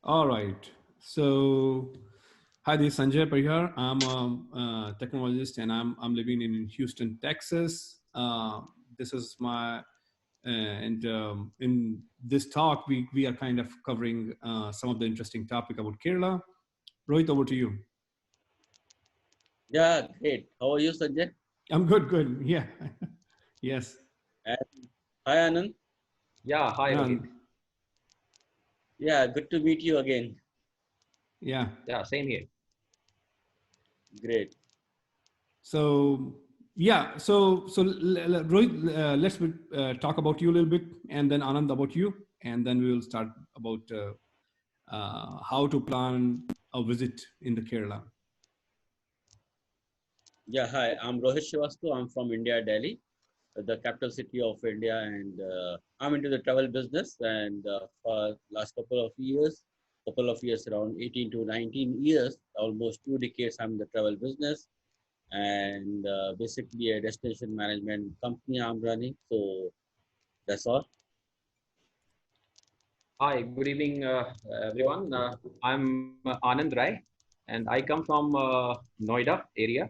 All right. So, hi, this is Sanjay Parihar. I'm a technologist, and I'm living in Houston, Texas. This is my and in this talk, we are kind of covering some of the interesting topic about Kerala. Rohit, over to you. Yeah, great. How are you, Sanjay? I'm good. Good. Yeah. Yes. And hi, Anand. Yeah, hi Rohit. And Yeah, good to meet you again. yeah. Yeah, same here. Great. So yeah. Rohit, let's talk about you a little bit, and then Anand about you, and then we will start about how to plan a visit in the Kerala. Yeah, hi. I'm Rohit Srivastav. I'm from India, Delhi, the capital city of India, and I'm into the travel business. And for last couple of years, around 18 to 19 years, almost 2 decades, I'm in the travel business, and basically a destination management company I'm running. So that's all. Hi, good evening, everyone. I'm Anand Rai, and I come from Noida area,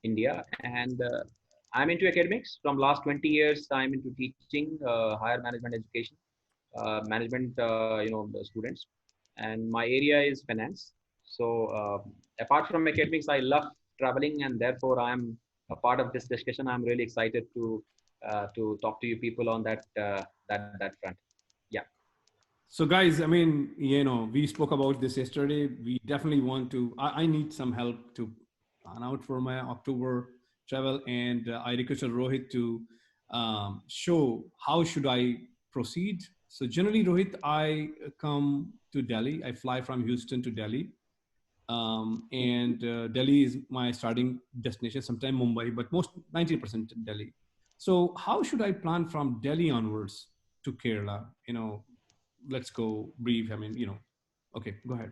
India, and I'm into academics. From last 20 years, I'm into teaching higher management education, management, the students, and my area is finance. So, apart from academics, I love traveling, and therefore I'm a part of this discussion. I'm really excited to talk to you people on that front. Yeah. So, guys, I mean, we spoke about this yesterday. We definitely want to. I need some help to plan out for my October travel, and I requested Rohit to show how should I proceed. So, generally, Rohit, I come to Delhi. I fly from Houston to Delhi, and Delhi is my starting destination. Sometime Mumbai, but most 90% Delhi. So, how should I plan from Delhi onwards to Kerala? Let's go brief. I mean, okay, go ahead.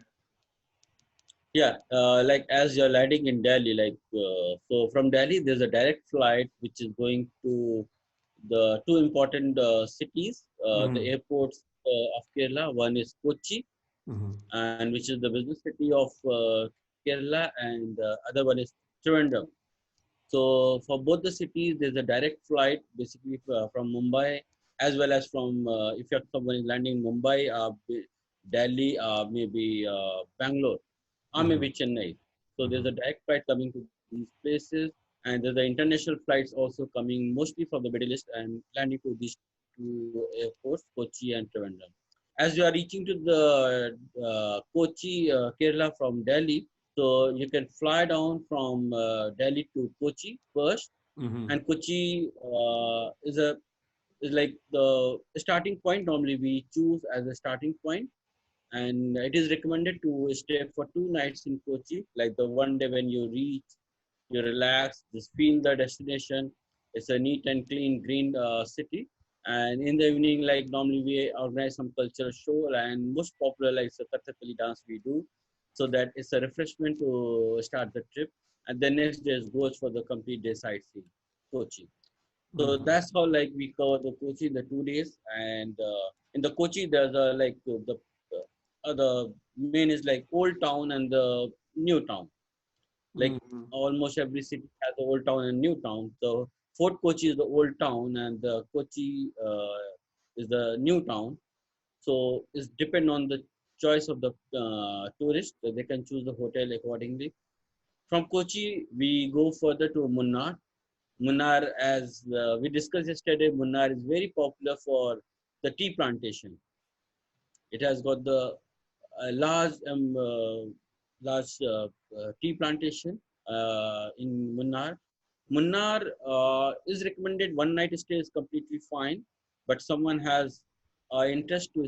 Yeah, like as you're landing in Delhi, so from Delhi, there's a direct flight which is going to the two important cities, the Hmm. airports of Kerala. One is Kochi, Hmm. and which is the business city of Kerala, and other one is Trivandrum. So for both the cities, there's a direct flight, basically from Mumbai, as well as from if you're someone is landing in Mumbai, Delhi, maybe Bangalore, or Hmm. maybe Chennai. So there's Hmm. a direct flight coming to these places, and there's the international flights also coming mostly from the Middle East and landing to these two airports, Kochi and Trivandrum. As you are reaching to the Kochi, Kerala from Delhi, so you can fly down from Delhi to Kochi first, Hmm. and Kochi is like the starting point. Normally, we choose as a starting point, and it is recommended to stay for 2 nights in Kochi. Like the one day when you reach, you relax, just feel the destination. It's a neat and clean, green city. And in the evening, like normally we organize some cultural show, and most popular like the Kathakali dance we do, so that it's a refreshment to start the trip. And the next day goes for the complete day sightseeing, Kochi. So Hmm. that's how like we cover the Kochi in the 2 days. And in the Kochi, there's a like the main is like old town and the new town. Like Hmm. almost every city has the old town and new town. So Fort Kochi is the old town, and the Kochi is the new town. So it's depend on the choice of the tourist. So they can choose the hotel accordingly. From Kochi, we go further to Munnar. Munnar, as we discussed yesterday, Munnar is very popular for the tea plantation. It has got the large tea plantation in Munnar. Munnar is recommended. One night stay is completely fine, but someone has interest to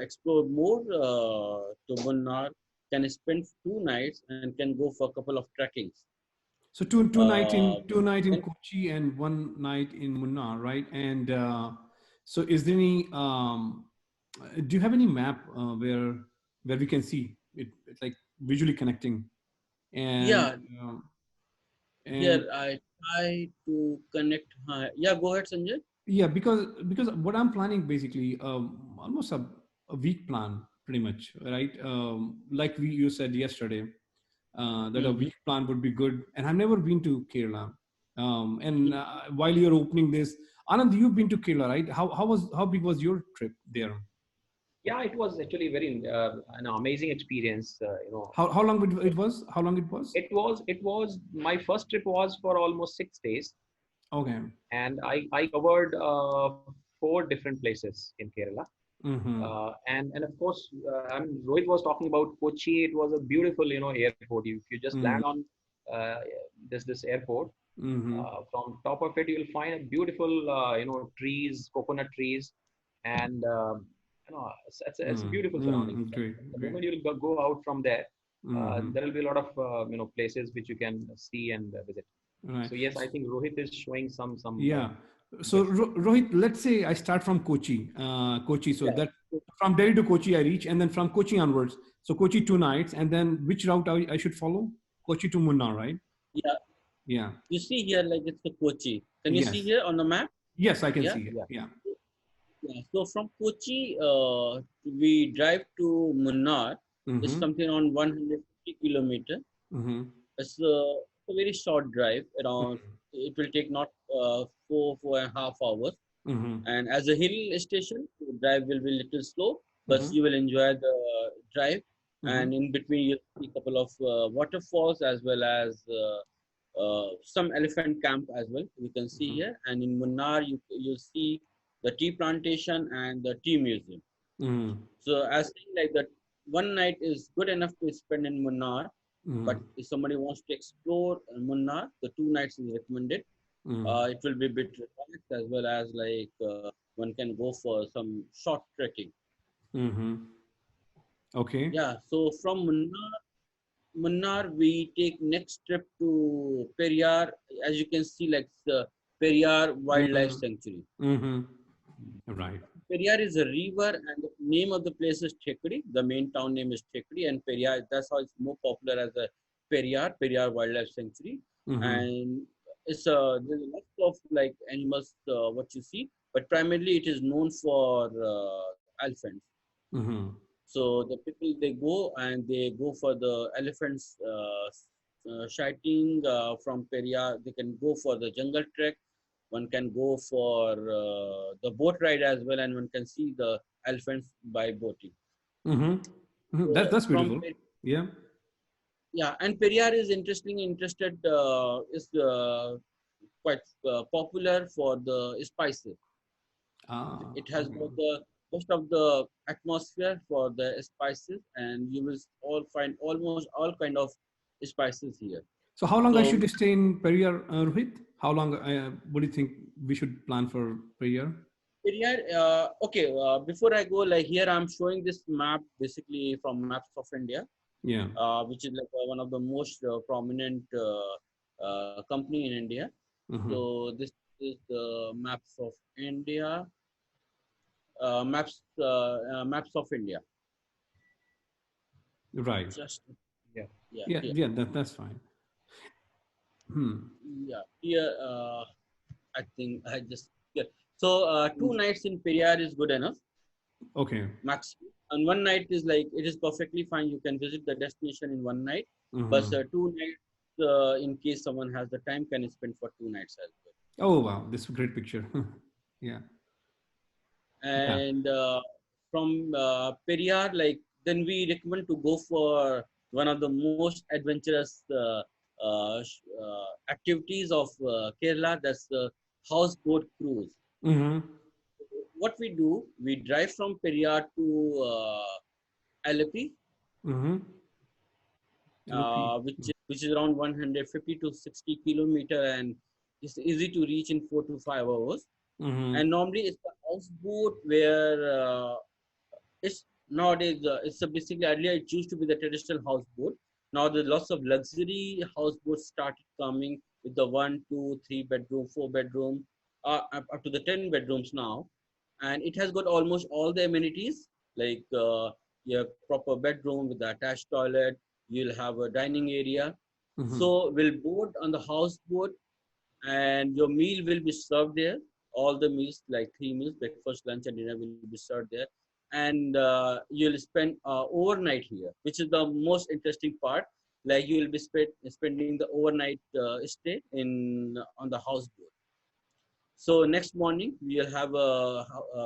explore more to Munnar can spend 2 nights and can go for a couple of trekkings. So two night in Then Kochi and one night in Munnar, right? And so, is there any? Do you have any map where we can see it, it's like visually connecting? And yeah, and here I try to connect. Yeah, go ahead, Sanjay. yeah, because what I'm planning basically almost a week plan pretty much, right? Like you said yesterday, that a Hmm. week plan would be good. And I've never been to Kerala. And while you're opening this, Anand, you've been to Kerala, right? How big was your trip there? Yeah, it was actually very an amazing experience. How long it was? How long it was? It was my first trip was for almost 6 days, Okay. and I covered four different places in Kerala. Mm-hmm. And of course, I mean, Rohit was talking about Kochi. It was a beautiful, airport. If you just land on uh, this airport, Mm-hmm. from top of it, you'll find a beautiful, trees, coconut trees, and it's a beautiful surrounding. Mm-hmm. Great. The Great. moment you'll go out from there, Mm-hmm. there will be a lot of places which you can see and visit. Right. So yes, I think Rohit is showing some Yeah. So best. Rohit, let's say I start from Kochi, Kochi. So Yeah. that from Delhi to Kochi I reach, and then from Kochi onwards. So Kochi 2 nights, and then which route I should follow? Kochi to Munnar, right? Yeah. Yeah. You see here, like it's the Kochi. Can you see Yes. here on the map? Yes, I can Yeah. see it. Yeah. Yeah. Yeah. So from Kochi, we drive to Munnar. It's Mm-hmm. something around 150 kilometer. Mm-hmm. It's a very short drive. Around it will take not 4.5 hours. Mm-hmm. And as a hill station, the drive will be little slow, but Mm-hmm. you will enjoy the drive. Mm-hmm. And in between, you'll see a couple of waterfalls as well as some elephant camp as well. You can see Mm-hmm. here. And in Munnar, you see the tea plantation and the tea museum. Mm-hmm. So as saying like that, one night is good enough to spend in Munnar. But Mm-hmm. if somebody wants to explore Munnar, the 2 nights is recommended. It will be a bit relaxed as well as like one can go for some short trekking. Mm-hmm. Okay. Yeah, so from Munnar we take next trip to Periyar. As you can see, like the Periyar Wildlife Mm-hmm. Sanctuary. Mm-hmm. Right. Periyar is a river, and the name of the place is Thekri. The main town name is Thekri, and Periyar. That's how it's more popular as a Periyar Wildlife Sanctuary. Mm-hmm. And there's a lot of like animals what you see, but primarily it is known for elephants. Mm-hmm. So the people they go and they go for the elephants sighting from Periyar. They can go for the jungle trek. One can go for the boat ride as well, and one can see the elephants by boating. Mm-hmm. Mm-hmm. So That's from beautiful. Yeah. yeah, and Periyar is interested is quite popular for the spices. Ah. It has Okay. got the most of the atmosphere for the spices, and you will all find almost all kind of spices here. So how long I So should stay in Periyar, Rohit? How long? What do you think we should plan for Periyar? Periyar, okay. Before I go, like here, I'm showing this map basically from Maps of India, Yeah. which is like one of the most prominent company in India. Mm-hmm. So this is the Maps of India, Maps of India. Right. Just Yeah. yeah, Yeah. here, Yeah. That's fine. Hmm. yeah, here. I think I just yeah. So 2 nights in Periyar is good enough, Okay. maximum. And one night is like it is perfectly fine. You can visit the destination in one night, but Mm-hmm. 2 nights, in case someone has the time, can spend for 2 nights as well. Oh wow, this is a great picture. Yeah. Yeah. And from Periyar, like then we recommend to go for one of the most adventurous activities of Kerala. That's the houseboat cruise. Mm-hmm. What we do, we drive from Periyar to Alleppey, Mm-hmm. LP. which is around 150 to 60 kilometer, and it's easy to reach in 4 to 5 hours. Mm-hmm. And normally it's the houseboat where it's nowadays it's a basically earlier it used to be the traditional houseboat. Now there's lots of luxury houseboats started coming with the 1, 2, 3 bedroom, 4 bedroom, up to the 10 bedrooms now, and it has got almost all the amenities like your proper bedroom with the attached toilet. You'll have a dining area. Mm-hmm. So we'll board on the houseboat, and your meal will be served there. All the meals, like 3 meals, breakfast, lunch, and dinner, will be served there. and you'll spend overnight here, which is the most interesting part. Like you will be spending the overnight stay in on the houseboat. So next morning we'll have a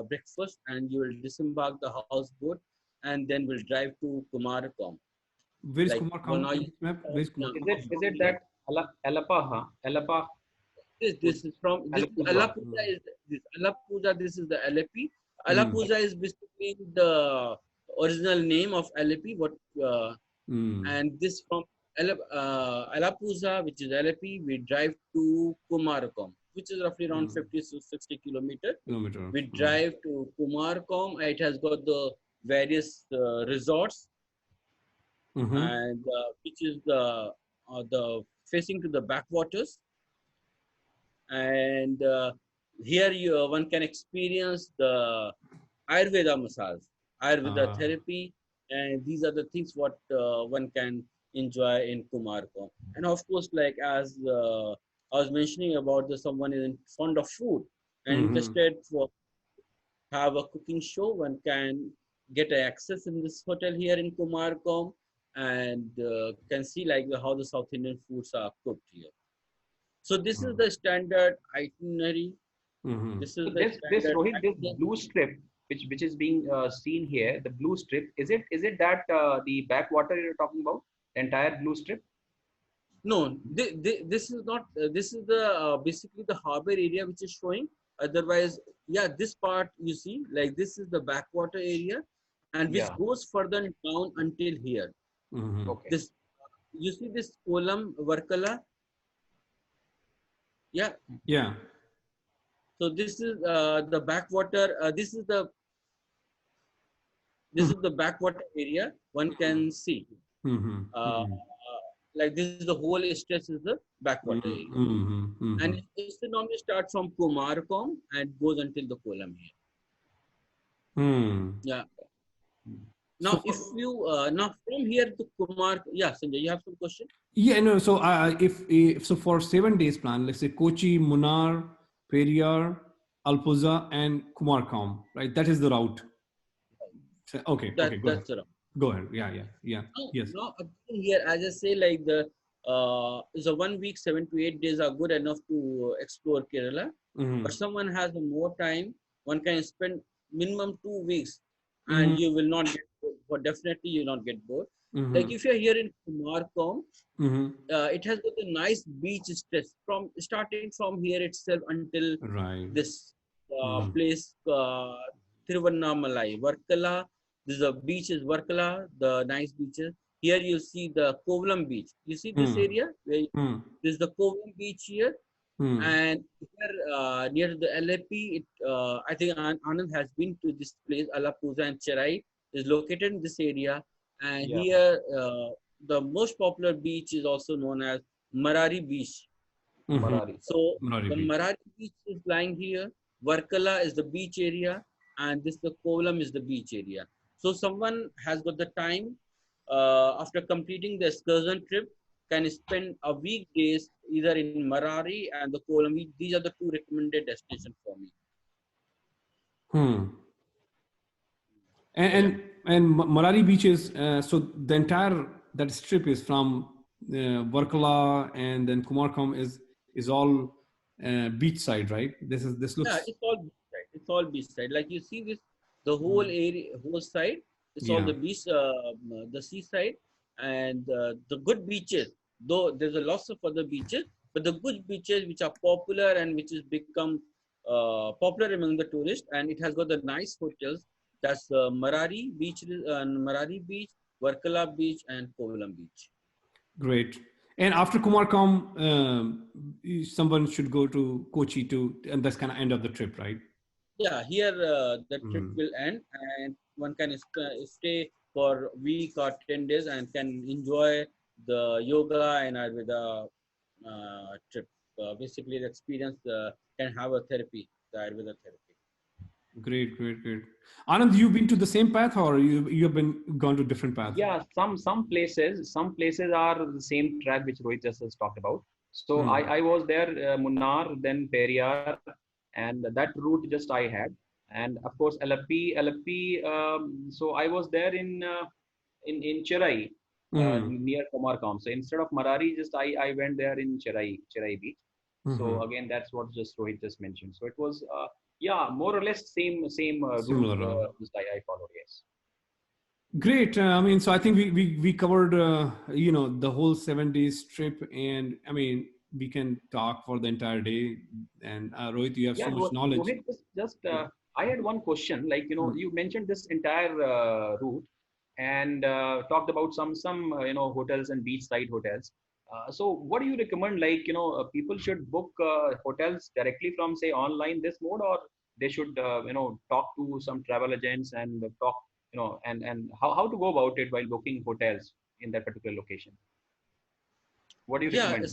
breakfast, and you will disembark the houseboat, and then we'll drive to Kumarkom. Where is Like well, now Kumarkam you in this map? Where is Is Kumarkam? it that Alapa? Alapa this is from this Alapuza? Alapuja is this Alapuja. This is the LAP. Hmm. Alapuja is basically the original name of LAP. What Hmm. and this from Alapuza, which is LAP, we drive to Kumarkom, which is roughly around Hmm. 50 to 60 kilometer. Kilometer. We drive to Kumarkom. It has got the various resorts, Mm-hmm. and which is the facing to the backwaters. And here one can experience the Ayurveda massage, Ayurveda Uh, therapy, and these are the things what one can enjoy in Kumarkom. And of course, like as I was mentioning about the someone is fond of food and mm-hmm. interested for have a cooking show, one can get access in this hotel here in Kumarkom, and can see like how the South Indian foods are cooked here. So this is the standard itinerary. Mm-hmm. This is So the this standard Rohit, this itinerary. blue strip, which is being seen here, the blue strip, is it that the backwater you're talking about, the entire blue strip? No, this is not. This is the basically the harbor area which is showing. Otherwise, yeah, this part you see, like this is the backwater area, and which Yeah. goes further down until here. Mm-hmm. Okay. This you see this column Varkala. Yeah. Yeah. So this is the backwater. This is the backwater area. One can see. Mm-hmm. Uh, Mm-hmm. like this is the whole stretch is the backwater area. Mm-hmm. And Mm-hmm. it normally starts from Kumarkom and goes until the Kolam here. Hmm. Yeah. So Now, for, if you now from here to Kumar, yeah, Sanjay, you have some question? yeah, no. So if so for 7 days plan, let's say Kochi, Munnar, Periyar, Alpuza, and Kumarkam, right? That is the route. So, okay. Okay. Go ahead. That's around. Go ahead. Yeah. Yeah. Yeah. Now, Yes. now again here, as I say, like the is a 1 week, 7 to 8 days are good enough to explore Kerala. But Mm-hmm. someone has more time, one can spend minimum 2 weeks, and Mm-hmm. you will not get bored. For definitely you will not get bored. Like Mm-hmm. if you're here in Kumarkom, Mm-hmm. it has got a nice beach stretch from starting from here itself until Right. this Mm-hmm. place Thiruvannamalai, Varkala. This is a beach is Varkala, the nice beaches. Here you see the Kovalam beach. You see this Mm-hmm. area where this is the Kovalam beach here, Mm-hmm. and here near the LAP, I think Anand has been to this place. Alappuzha and Cherai is located in this area, and Yeah. here the most popular beach is also known as Marari Beach. Mm-hmm. Marari. So Manali the Beach. Marari Beach is lying here. Varkala is the beach area, and this the Kovalam is the beach area. So someone has got the time after completing the excursion trip can spend a weekdays either in Marari and the Kovalam. These are the two recommended destinations for me. Hmm. So yeah. And Marari Beach is so the entire that strip is from Varkala and then Kumarkam is all beach side, right? This Yeah, looks it's all beach side. It's all beach side. Like you see this, the whole mm, area, whole side. It's all yeah. the beach, the seaside, and the good beaches. Though there's a lots of other beaches, but the good beaches which are popular and which has become popular among the tourists, and it has got the nice hotels. That's Marari Beach, Varkala Beach, and Kovalam Beach. Great. And after Kumarkam, someone should go to Kochi to, and that's kind of end of the trip, right? Yeah, here the trip Mm. will end, and one can stay for a week or 10 days and can enjoy the yoga and Ayurveda trip. Basically, the experience can have a therapy, the Ayurveda therapy. Great, great, great. Anand, you've been to the same path, or you have been gone to different path? Yeah, some places are the same track which Rohit just has talked about. So I Mm. was there, Munnar, then Periyar, and that route just I had. and of course Alappi. So I was there in Cherai, Mm-hmm. near Komarkam. So instead of Marari, just I went there in Cherai beach. Mm-hmm. So again, that's what just Rohit just mentioned. So it was yeah, more or less same route Similar. just I followed. Yes. Great. I mean, so I think we covered the whole 7 days trip, and I mean we can talk for the entire day. And Rohit, you have Yeah, so much knowledge. Rohit, just I had one question. Like, Mm. you mentioned this entire route and talked about some hotels and beachside hotels. So, what do you recommend? Like, people should book hotels directly from, say, online this mode, or they should talk to some travel agents and talk, and how to go about it while booking hotels in that particular location. What do you Yeah, recommend?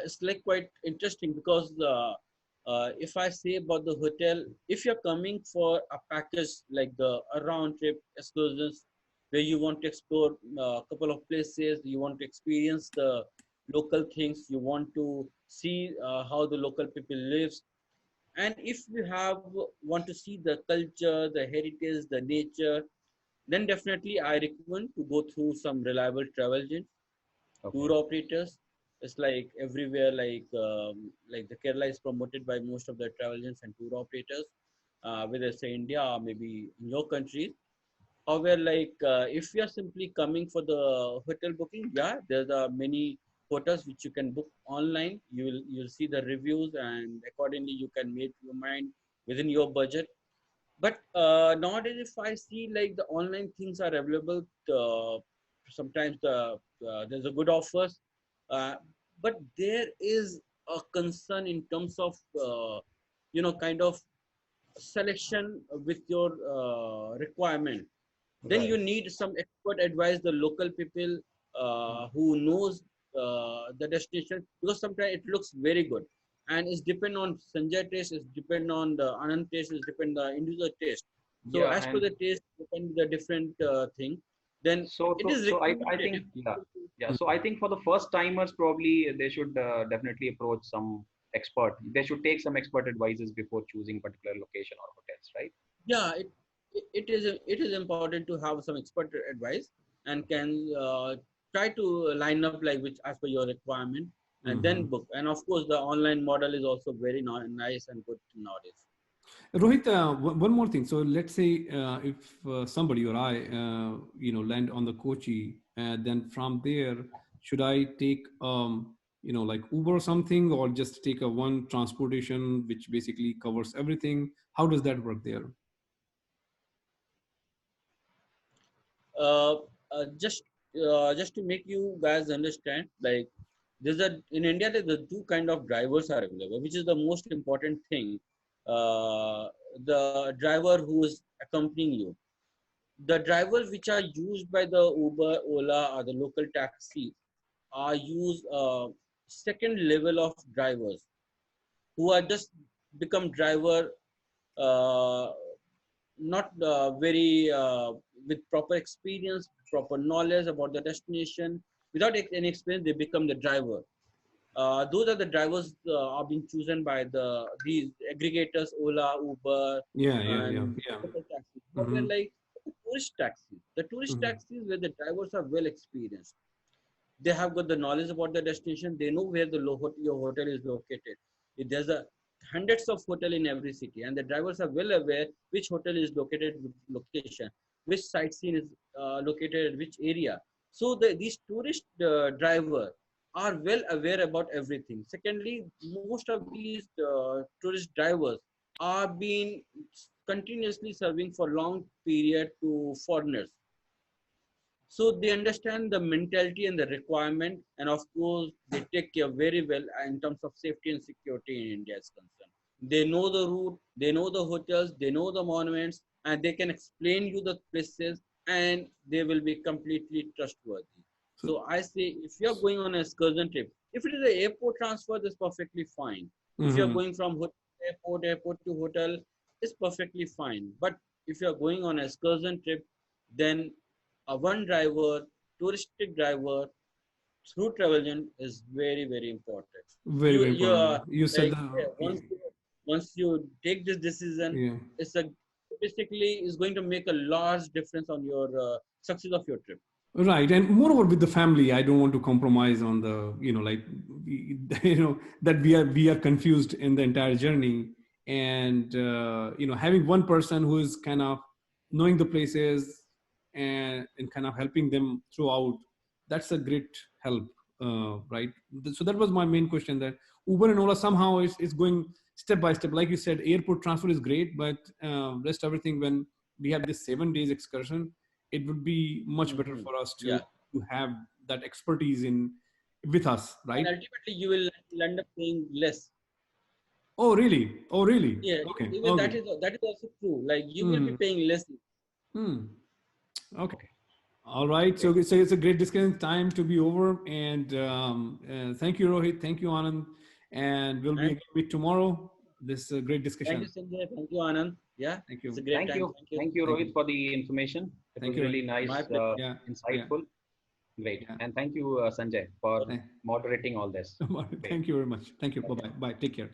it's like quite interesting because if I say about the hotel, if you're coming for a package like the a round trip excursions where you want to explore a couple of places, you want to experience the local things, you want to see how the local people lives, and if you have want to see the culture, the heritage, the nature, then definitely I recommend to go through some reliable travel agents, tour Okay. operators. It's like everywhere, like the Kerala is promoted by most of the travel agents and tour operators, whether it's India or maybe in your country. However, if you are simply coming for the hotel booking, yeah, there are many hotels which you can book online. You'll see the reviews, and accordingly you can make your mind within your budget. But nowadays, if I see like the online things are available, sometimes there's a good offers, uh, but there is a concern in terms of kind of selection with your requirement. Then you Right. need some expert advice, the local people who knows the destination, because sometimes it looks very good, and it's depend on Sanjay taste, it's depend on the Anand taste, it's depend the individual taste. So Yeah, as per and the taste, depend the different thing. Then So, it so, is so I recommended. think, yeah, yeah. So I Mm. think for the first timers, probably they should definitely approach some expert. They should take some expert advices before choosing particular location or hotels, right? Yeah, it is important to have some expert advice, and can try to line up like which as per your requirement, and then Mhm. book. And of course the online model is also very nice and good nowadays. Rohit, one more thing. So let's say if somebody or I, land on the Kochi, then from there, should I take, like Uber or something, or just take a one transportation which basically covers everything? How does that work there? uh, just to make you guys understand, like there's a in India the two kind of drivers are available, which is the most important thing. The driver who is accompanying you, the drivers which are used by the Uber, Ola, or the local taxi are used second level of drivers who are just become driver, uh, not very with proper experience, proper knowledge about the destination. Without any experience, they become the driver. Those are the drivers are being chosen by these aggregators, Ola, Uber, Yeah, yeah, yeah, and yeah. local taxis. But we're Hmm. like the tourist Hmm. taxis where the drivers are well experienced. They have got the knowledge about the destination. They know where your hotel is located. If there's a hundreds of hotel in every city, and the drivers are well aware which hotel is located, which location, which sightseeing is located at which area. So these tourist driver are well aware about everything. Secondly, most of these tourist drivers are being continuously serving for long period to foreigners, so they understand the mentality and the requirement, and of course they take care very well in terms of safety and security in India is concerned. They know the route, they know the hotels, they know the monuments, and they can explain you the places, and they will be completely trustworthy. So, So I say, if you are going on a excursion trip, if it is an airport transfer, that's perfectly fine. If you are mhm. going from airport to hotel, it's perfectly fine. But if you are going on an excursion trip, then a one driver, touristic driver through travel agent is very important. Very, very You are important. You said like the once. once you take this decision, Yeah. it's a basically is going to make a large difference on your success of your trip. Right, and moreover with the family, I don't want to compromise on the, like, that we are confused in the entire journey, and having one person who is kind of knowing the places and kind of helping them throughout, that's a great help, right? So that was my main question. That Uber and Ola somehow is going step by step, like you said. Airport transfer is great, but rest everything, when we have this 7 days excursion, it would be much better Hmm. for us to Yeah, have that expertise in with us, and right? ultimately you will end up paying less. Oh really? Oh really? Yeah, Okay, even okay. that is also true. Like you will be Hmm. paying less. Hmm. Okay. Okay, All right. So, great. it's a great discussion. Time to be over. And thank you, Rohit. Thank you, Anand. And we'll be And again with tomorrow. This is a great thank you, discussion. Sanjay. Thank you, Anand. Yeah, Thank it's a you. great time. Thank you. Thank you, Thank Rohit, you. for the information. It Thank was you, Rohit. really nice, My pleasure. Yeah. Yeah. insightful. Great. Yeah. And thank you, Sanjay, for Thank moderating all this. Great. thank you very much. Thank you. Bye bye. Bye. Take care.